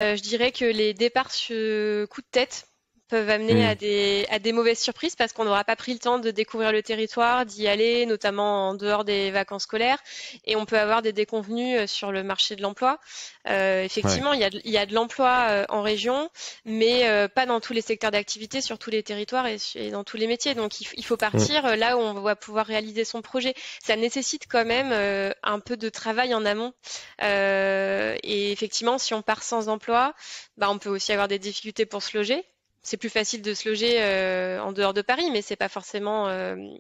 Je dirais que les départs coup de tête peuvent amener Hmm. à des mauvaises surprises parce qu'on n'aura pas pris le temps de découvrir le territoire, d'y aller, notamment en dehors des vacances scolaires, et on peut avoir des déconvenues sur le marché de l'emploi. Ouais. Effectivement, il y a de l'emploi en région, mais pas dans tous les secteurs d'activité, sur tous les territoires et dans tous les métiers. Donc il faut Hmm. partir là où on va pouvoir réaliser son projet. Ça nécessite quand même un peu de travail en amont. Et effectivement, si on part sans emploi, bah, on peut aussi avoir des difficultés pour se loger. C'est plus facile de se loger en dehors de Paris, mais c'est pas forcément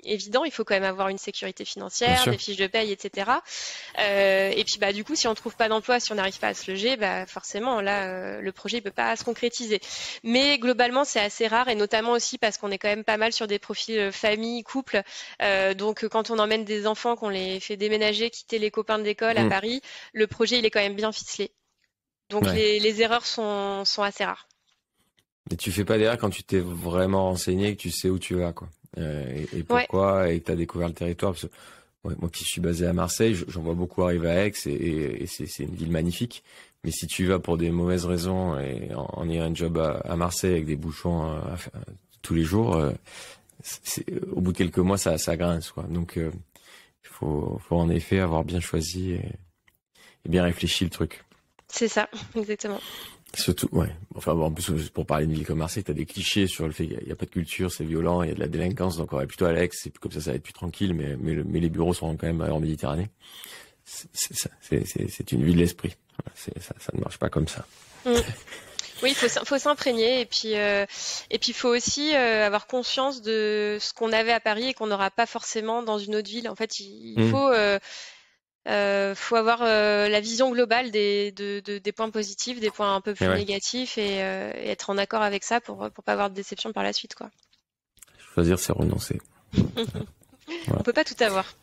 évident. Il faut quand même avoir une sécurité Bien financière, sûr. des fiches de paye, etc. Et puis bah du coup, si on trouve pas d'emploi, si on n'arrive pas à se loger, bah forcément là, le projet il peut pas se concrétiser. Mais globalement, c'est assez rare, et notamment aussi parce qu'on est quand même pas mal sur des profils famille, couple. Donc quand on emmène des enfants, qu'on les fait déménager, quitter les copains de l'école à Hmm. Paris, le projet il est quand même bien ficelé. Donc Ouais. les erreurs sont assez rares. Et tu fais pas d'erreur quand tu t'es vraiment renseigné, que tu sais où tu vas, quoi. Et Ouais. pourquoi, et que tu as découvert le territoire. Parce que, ouais, moi qui suis basé à Marseille, j'en vois beaucoup arriver à Aix, et c'est une ville magnifique. Mais si tu y vas pour des mauvaises raisons et en ayant un job à Marseille avec des bouchons tous les jours, au bout de quelques mois, ça grince, quoi. Donc, il faut en effet avoir bien choisi et bien réfléchi le truc. C'est ça, exactement. Surtout, ouais. Enfin, bon, en plus, pour parler d'une ville comme Marseille, t'as des clichés sur le fait qu'il y a pas de culture, c'est violent, il y a de la délinquance, donc on va plutôt à l'Aix, c'est comme ça va être plus tranquille, mais les bureaux sont quand même en Méditerranée. C'est une ville d'esprit. Voilà, ça ne marche pas comme ça. Mm. Oui, faut s'imprégner et puis il faut aussi avoir conscience de ce qu'on avait à Paris et qu'on n'aura pas forcément dans une autre ville. En fait, Hmm. faut avoir la vision globale des points positifs, des points un peu Mais plus ouais, négatifs et être en accord avec ça pour pas avoir de déception par la suite, quoi. choisir, c'est renoncer. On Voilà. peut pas tout avoir.